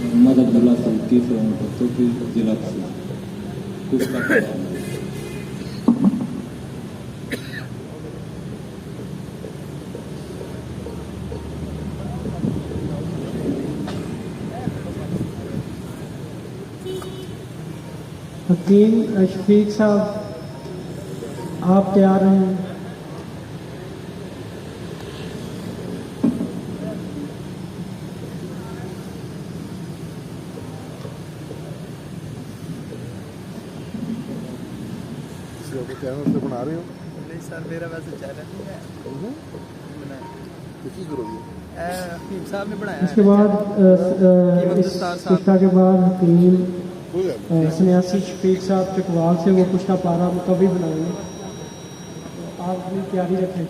मोहम्मद अब्दुल्ला सल्ती से तो फिर जिला कुछ हकीम शफीक साहब आप तैयार हैं? चैनल से बना रहे हो? नहीं सर, मेरा वैसे चैनल नहीं है। किसी जरूरी हकीम साहब ने बनाया। इसके बाद इस कुश्ता के बाद हकीम सन्यासी शफीक साहब चकवाल से वो कुश्ता पारा मुकवी बनाएंगे। तो आप अपनी तैयारी रखें।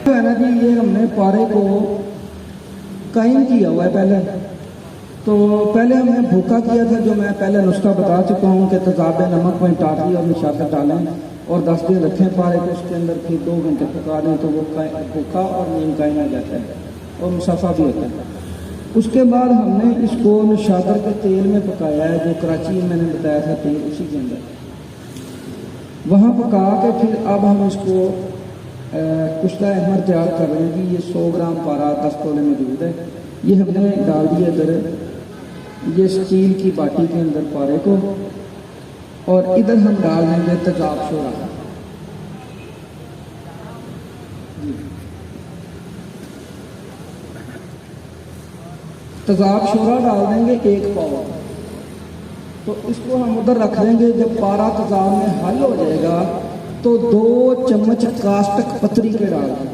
है ना जी, ये हमने पारे को कायम किया हुआ है पहले। तो पहले हमने भूखा किया था, जो मैं पहले नुस्खा बता चुका हूँ कि तेजाब नमक में टाटली और निशाकर डालें और 10 दिन रखें पारे को, उसके अंदर फिर 2 घंटे पका दें तो वो भूखा और नींद कायम आ जाता है और मुसाफा भी होता है। उसके बाद हमने इसको निशाकर के तेल में पकाया है, जो कराची में मैंने बताया था तेल, उसी के अंदर वहाँ पका के फिर अब हम इसको कुश्ता अहमर तैयार कर रहे हैं कि ये 100 ग्राम पारा 10 तोले मौजूद है। ये हमने डाल दिया इधर ये स्टील की बाटी के अंदर पारे को, और इधर हम डाल देंगे तेजाब शोरा। तेजाब शोरा डाल देंगे 1 पाव। तो इसको हम उधर रख देंगे। जब पारा तेजाब में हल हो जाएगा तो 2 चम्मच कास्टक पतरी के डाल दें।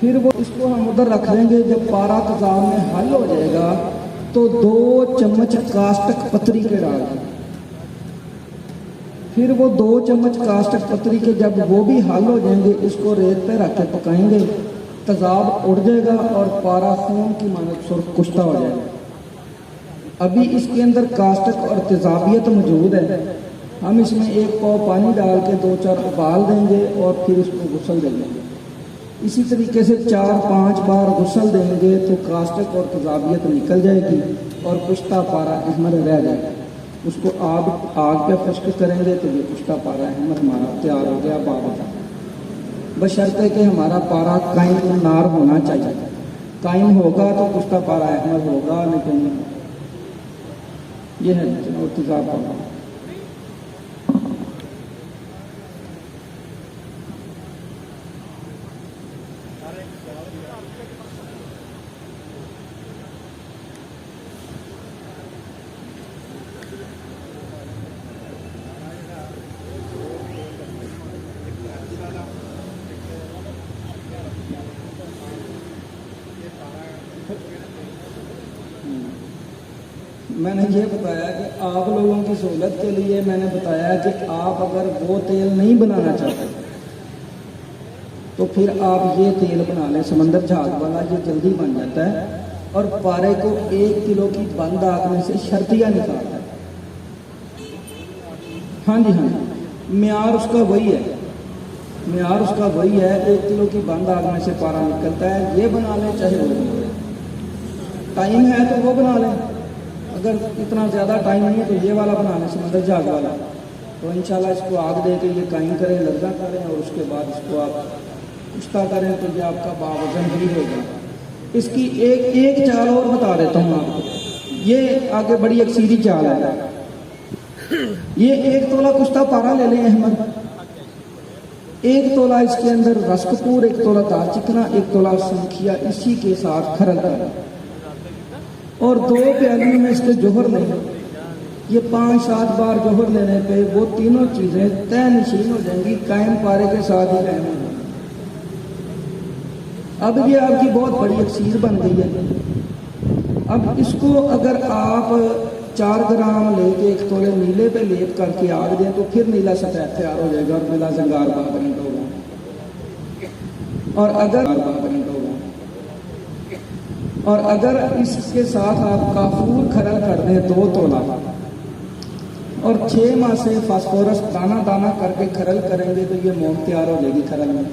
फिर वो इसको हम उधर रख देंगे। जब पारा तेजाब में हल हो जाएगा तो 2 चम्मच कास्टक पतरी के डाल दें। फिर वो 2 चम्मच कास्टक पतरी के जब वो भी हल हो जाएंगे, इसको रेत पे रख के पकाएंगे। तेजाब उड़ जाएगा और पारा खून की मानक सुर्ख कुश्ता हो जाएगा। अभी इसके अंदर कास्टक और तेजाबियत मौजूद है। हम इसमें 1 पाव पानी डाल के 2-4 उबाल देंगे और फिर इसको गुसल देंगे। इसी तरीके से 4-5 बार गुसल देंगे तो कास्टक और तेजाबियत निकल जाएगी और कुश्ता पारा अहमर रह जाएगा। उसको आग पे खुश्क करेंगे तो ये कुश्ता पारा अहमर हमारा तैयार हो गया। बाबा बशर्ते कि हमारा पारा कायम नार होना चाहिए। कायम होगा तो कुश्ता पारा अहमर होगा, लेकिन यह है तेजाब पारा। मैंने ये बताया कि आप लोगों की सहूलत के लिए मैंने बताया कि आप अगर वो तेल नहीं बनाना चाहते तो फिर आप ये तेल बना लें, समंदर झाग वाला। ये जल्दी बन जाता है और पारे को 1 किलो की बंद आग में से शर्तिया निकालता है। हाँ जी, हाँ जी, म्यार उसका वही है। म्यार उसका वही है। 1 किलो की बंद आग में से पारा निकलता है। ये बना लें चाहे वो बना लें। टाइम है तो वो बना लें, अगर इतना ज़्यादा टाइम नहीं है तो ये वाला बना लें, समंदर झाग वाला। तो इंशाल्लाह इसको आग दे के ये कायम करें, लर्जा करें और उसके बाद इसको आप कुश्ता करें तो ये आपका बावजन भी होगा। इसकी एक चाल और बता देता हूँ आपको। ये आगे बड़ी एक सीधी चाल है। ये 1 तोला कुश्ता पारा ले लें अहमद। 1 तोला इसके अंदर रसकपूर, 1 तोला दालचिकना, 1 तोला सूखिया इसी के साथ खरल करना, और 2 प्यालियों में इसके जोहर नहीं। ये 5-7 बार जोहर लेने पे वो तीनों चीजें तय नशीन हो जाएंगी, कायम पारे के साथ ही कायम हो जाएंगी। अब ये आपकी बहुत बड़ी अक्सीर बन गई है। अब इसको अगर आप 4 ग्राम लेके 1 तोले नीले पे लेप करके आग दें तो फिर नीला सफेद तैयार हो जाएगा और नीला जंगार बागरंड होगा। और अगर इसके साथ आप काफूर खरल कर दें 2 तोला और 6 माह से फास्फोरस दाना दाना करके खरल करेंगे तो ये मोम तैयार हो जाएगी खरल में।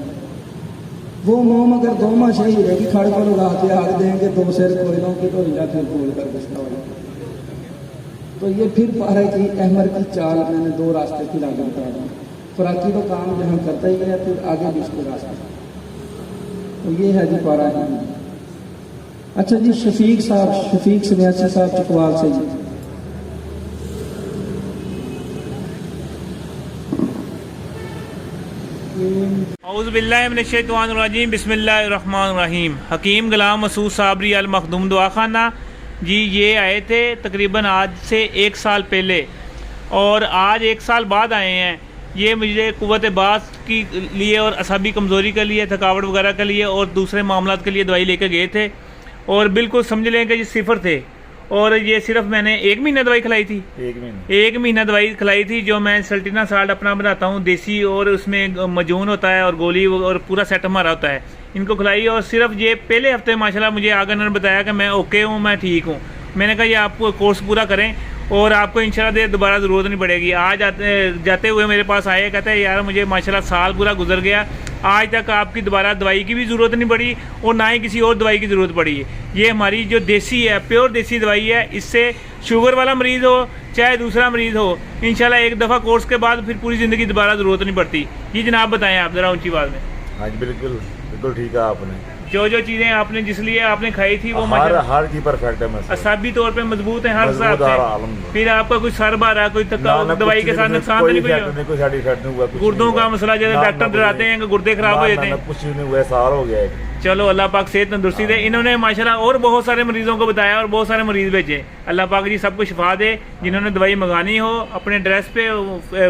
वो मोम अगर 2 माह से ही रहेगी, खड़ पर उड़ा के आग देंगे 2 सेर कोयलों की तो हीरा फिर खोल कर गुस्सा हो जाएगा। तो ये फिर पारा की अहमर की चाल मैंने 2 रास्ते फिर आगे बता दी। खुराकी तो काम जहाँ करता ही है, फिर आगे भी इसको रास्ता। तो ये है जी पारा है। अच्छा जी, शफीक सन्यासी साहब चकवाल से जी। औज़ुबिल्लाहिमिनश्शैतानिर्रजीम बिस्मिल्लाहिर्रहमानिर्रहीम। हकीम गुलाम मसूद साबरी अल मखदूम दवाखाना जी, ये आए थे तकरीबन आज से 1 साल पहले और आज 1 साल बाद आए हैं। ये मुझे कुव्वत बास की लिए और असाबी कमज़ोरी के लिए, थकावट वगैरह के लिए और दूसरे मामलात के लिए दवाई लेकर गए थे और बिल्कुल समझ लें कि ये सिफर थे। और ये सिर्फ मैंने 1 महीना दवाई खिलाई थी, 1 महीना दवाई खिलाई थी, जो मैं सल्टीना साल्ट अपना बनाता हूँ देसी, और उसमें मजून होता है और गोली और पूरा सेट हमारा होता है, इनको खिलाई। और सिर्फ ये पहले हफ्ते माशाल्लाह मुझे आगे उन्होंने बताया कि मैं ओके हूँ, मैं ठीक हूँ। मैंने कहा ये आप कोर्स पूरा करें और आपको इंशाल्लाह दोबारा ज़रूरत नहीं पड़ेगी। आज जाते हुए मेरे पास आए, कहते हैं यार मुझे माशाल्लाह साल पूरा गुजर गया, आज तक आपकी दोबारा दवाई की भी ज़रूरत नहीं पड़ी और ना ही किसी और दवाई की ज़रूरत पड़ी है। ये हमारी जो देसी है, प्योर देसी दवाई है, इससे शुगर वाला मरीज़ हो चाहे दूसरा मरीज़ हो, इंशाल्लाह एक दफ़ा कोर्स के बाद फिर पूरी ज़िंदगी दोबारा ज़रूरत नहीं पड़ती। जी जनाब बताएं आप ज़रा ऊँची बात में। हाँ जी, बिल्कुल ठीक है आपने। जो चीज़ें आपने जिसलिए आपने खाई थी वो हर चीज परफेक्ट है, असाबी तौर पे मजबूत है हर हिसाब से। फिर आपका कोई सर बार है, कोई दवाई के साथ नुकसान तो नहीं, साइड इफेक्ट नहीं हुआ, गुर्दों का मसला जैसे डॉक्टर डराते हैं कि गुर्दे खराब हो जाते हैं, कुछ नहीं हुआ, साल हो गया है। चलो अल्लाह पाक सेहत तंदुरुस्ती दे। इन्होंने माशाल्लाह और बहुत सारे मरीजों को बताया और बहुत सारे मरीज भेजे। अल्लाह पाक जी सबको शिफा दे। जिन्होंने दवाई मंगानी हो अपने एड्रेस पे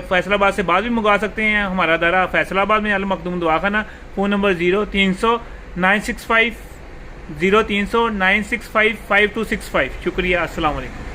फैसलाबाद से बाद भी मंगवा सकते हैं। हमारा दारा फैसलाबाद में अल मखदूम दवाखाना, फ़ोन नंबर 0300 965 0300 965 5265। शुक्रिया, अस्सलाम वालेकुम।